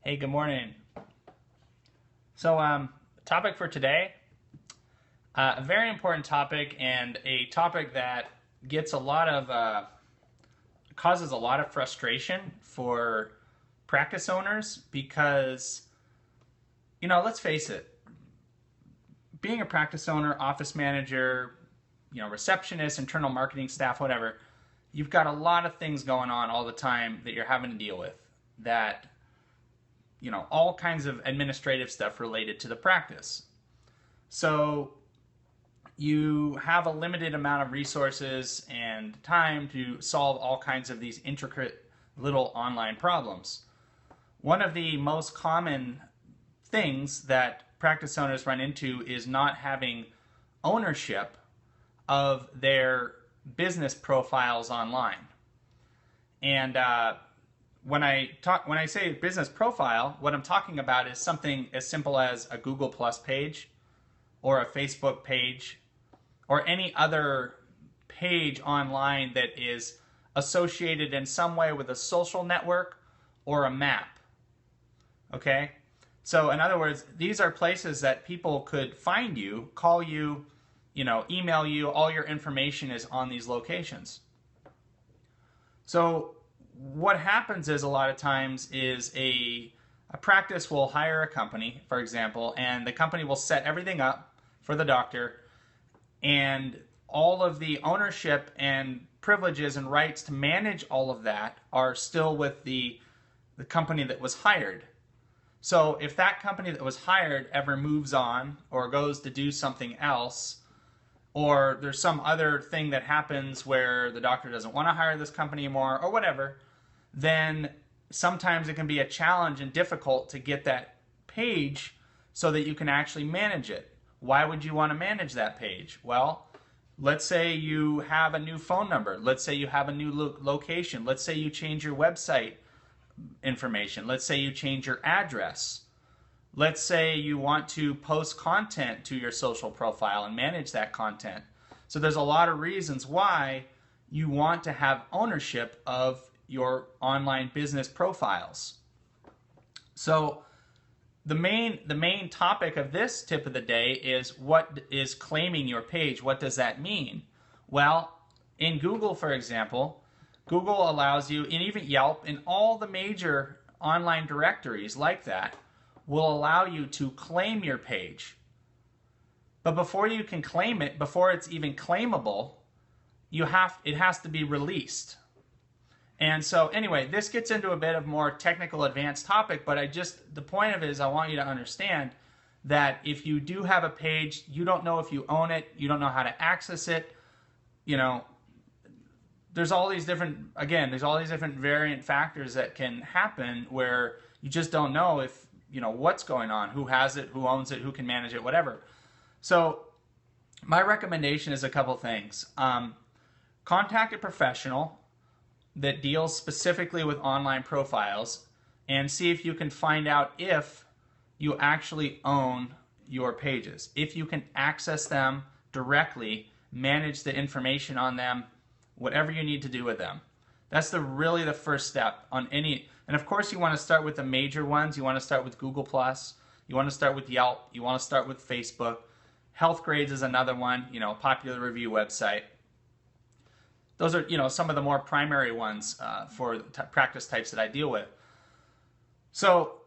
Hey, good morning. So, topic for today, a very important topic and a topic that gets a lot of causes a lot of frustration for practice owners because let's face it, being a practice owner, office manager, receptionist, internal marketing staff, whatever, you've got a lot of things going on all the time that you're having to deal with. That all kinds of administrative stuff related to the practice. So you have a limited amount of resources and time to solve all kinds of these intricate little online problems. One of the most common things that practice owners run into is not having ownership of their business profiles online. And when I say business profile, what I'm talking about is something as simple as a Google Plus page or a Facebook page or any other page online that is associated in some way with a social network or a map. Okay? So in other words, these are places that people could find you, call you, email you, all your information is on these locations. So what happens is a lot of times is a practice will hire a company, for example, and the company will set everything up for the doctor, and all of the ownership and privileges and rights to manage all of that are still with the company that was hired. So if that company that was hired ever moves on or goes to do something else, or there's some other thing that happens where the doctor doesn't want to hire this company anymore or whatever, then sometimes it can be a challenge and difficult to get that page so that you can actually manage it. Why would you want to manage that page? Well, let's say you have a new phone number. Let's say you have a new location. Let's say you change your website information. Let's say you change your address. Let's say you want to post content to your social profile and manage that content. So there's a lot of reasons why you want to have ownership of your online business profiles. So the main topic of this tip of the day is, what is claiming your page? What does that mean? Well, in Google, for example, Google allows you, and even Yelp, and all the major online directories like that, will allow you to claim your page. But before you can claim it, before it's even claimable, it has to be released. And so anyway, this gets into a bit of more technical advanced topic, but the point of it is I want you to understand that if you do have a page, you don't know if you own it, you don't know how to access it, there's all these different variant factors that can happen where you just don't know if, what's going on, who has it, who owns it, who can manage it, whatever. So my recommendation is a couple things. Contact a professional that deals specifically with online profiles and see if you can find out if you actually own your pages, if you can access them directly, manage the information on them, whatever you need to do with them. That's really the first step on any. And of course, you want to start with the major ones. You want to start with Google Plus. You want to start with Yelp. You want to start with Facebook. Healthgrades is another one. Popular review website. Those are some of the more primary ones for the practice types that I deal with. So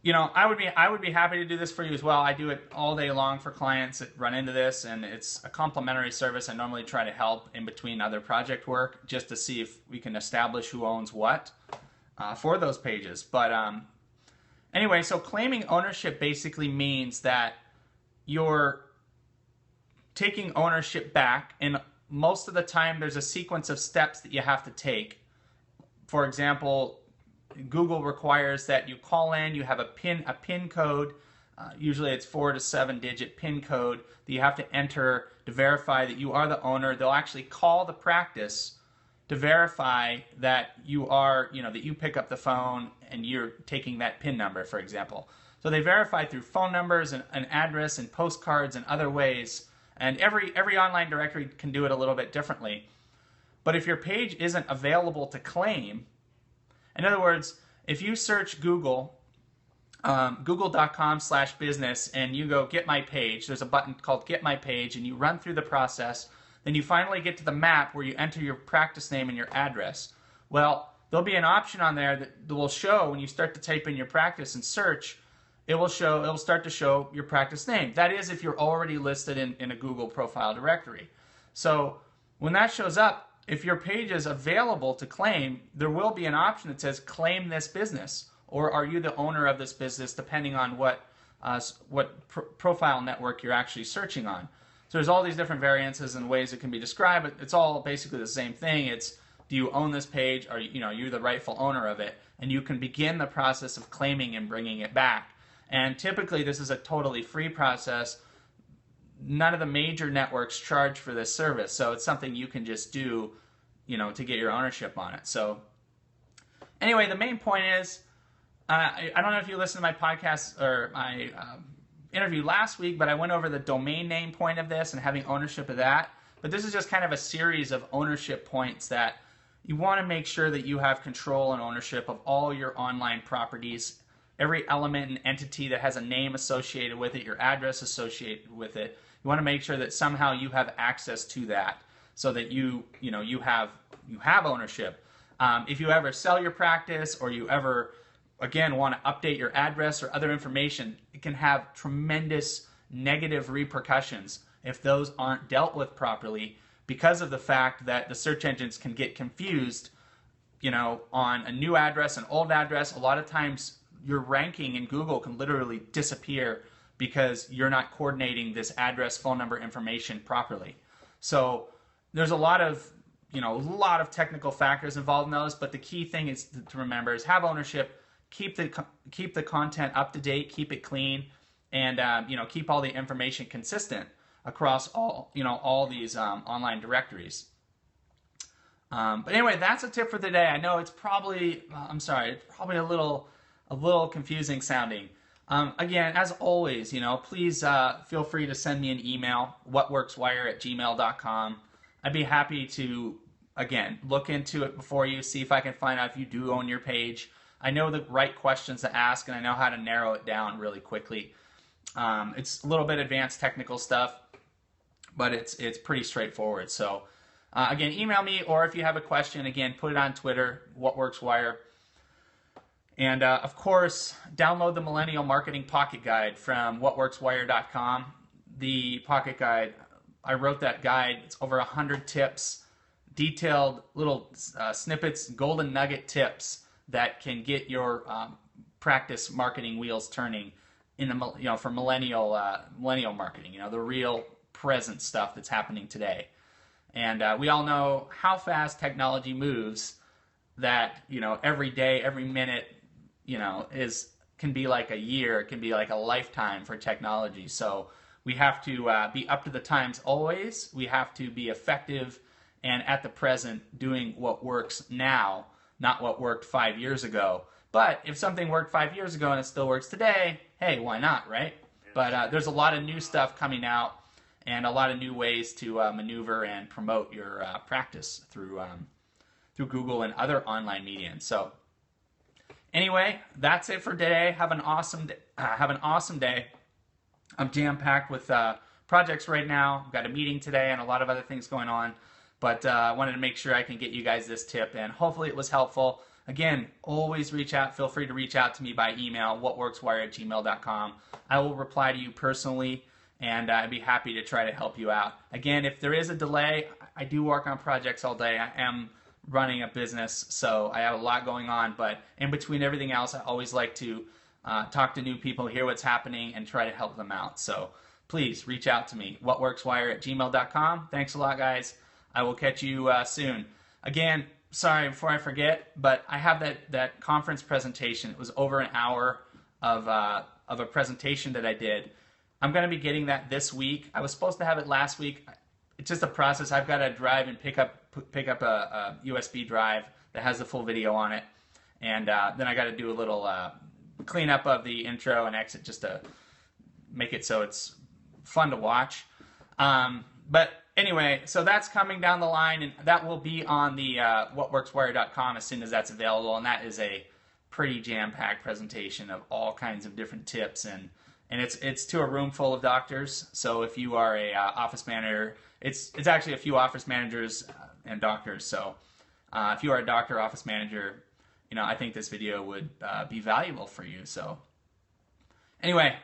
I would be happy to do this for you as well. I do it all day long for clients that run into this, and it's a complimentary service. I normally try to help in between other project work just to see if we can establish who owns what for those pages. But anyway, so claiming ownership basically means that you're taking ownership back, and most of the time there's a sequence of steps that you have to take. For example, Google requires that you call in, you have a PIN code, usually it's 4 to 7 digit PIN code that you have to enter to verify that you are the owner. They'll actually call the practice to verify that you are, that you pick up the phone and you're taking that PIN number, for example. So they verify through phone numbers and an address and postcards and other ways, and every online directory can do it a little bit differently. But if your page isn't available to claim, in other words, if you search Google google.com/business, and you go get my page. There's a button called get my page, and you run through the process. Then you finally get to the map where you enter your practice name and your address. Well, there'll be an option on there that will show when you start to type in your practice and search, it'll start to show your practice name. That is if you're already listed in a Google profile directory. So when that shows up, if your page is available to claim, there will be an option that says claim this business, or are you the owner of this business, depending on what profile network you're actually searching on. So there's all these different variances and ways it can be described, but it's all basically the same thing. It's, do you own this page? Are you're the rightful owner of it? And you can begin the process of claiming and bringing it back. And typically this is a totally free process. None of the major networks charge for this service, so it's something you can just do, to get your ownership on it. So anyway, the main point is, I don't know if you listened to my podcast or my interview last week, but I went over the domain name point of this and having ownership of that. But this is just kind of a series of ownership points that you want to make sure that you have control and ownership of all your online properties, every element and entity that has a name associated with it, your address associated with it. You want to make sure that somehow you have access to that, so that you have ownership. If you ever sell your practice, or you ever again want to update your address or other information, it can have tremendous negative repercussions if those aren't dealt with properly, because of the fact that the search engines can get confused, on a new address, an old address. A lot of times your ranking in Google can literally disappear because you're not coordinating this address, phone number information properly. So there's a lot of technical factors involved in those, but the key thing is to remember is have ownership, keep the content up to date, keep it clean, and keep all the information consistent across all these online directories. But anyway, that's a tip for the day. I know it's probably it's probably a little confusing sounding. Again, as always, please feel free to send me an email, whatworkswire@gmail.com. I'd be happy to, again, look into it before you, see if I can find out if you do own your page. I know the right questions to ask, and I know how to narrow it down really quickly. It's a little bit advanced technical stuff, but it's pretty straightforward. So again, email me, or if you have a question, again, put it on Twitter, whatworkswire. And of course, download the Millennial Marketing Pocket Guide from whatworkswire.com. The Pocket Guide, I wrote that guide. It's over 100 tips, detailed little snippets, golden nugget tips that can get your practice marketing wheels turning in the for millennial marketing. The real present stuff that's happening today. And we all know how fast technology moves. That every day, every minute, can be like a year, it can be like a lifetime for technology. So we have to be up to the times always. We have to be effective and at the present doing what works now, not what worked 5 years ago. But if something worked 5 years ago and it still works today, hey, why not, right? But there's a lot of new stuff coming out and a lot of new ways to maneuver and promote your practice through Google and other online media. So anyway, that's it for today. Have an awesome day. I'm jam-packed with projects right now. I've got a meeting today and a lot of other things going on. But I wanted to make sure I can get you guys this tip, and hopefully it was helpful. Again, always reach out. Feel free to reach out to me by email, whatworkswire@gmail.com. I will reply to you personally, and I'd be happy to try to help you out. Again, if there is a delay, I do work on projects all day. I am running a business, so I have a lot going on. But in between everything else, I always like to talk to new people, hear what's happening, and try to help them out. So please reach out to me, whatworkswire@gmail.com. Thanks a lot, guys. I will catch you soon. Again, sorry, before I forget, but I have that conference presentation. It was over an hour of a presentation that I did. I'm going to be getting that this week. I was supposed to have it last week. It's just a process. I've got to drive and pick up a USB drive that has the full video on it, and then I got to do a little cleanup of the intro and exit just to make it so it's fun to watch. But anyway, so that's coming down the line, and that will be on the whatworkswire.com as soon as that's available, and that is a pretty jam-packed presentation of all kinds of different tips, and it's to a room full of doctors. So if you are a office manager, it's actually a few office managers and doctors. So if you are a doctor, office manager, I think this video would be valuable for you. So anyway,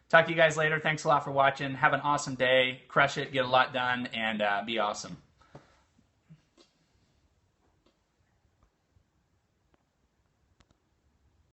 talk to you guys later. Thanks a lot for watching. Have an awesome day. Crush it. Get a lot done, and be awesome.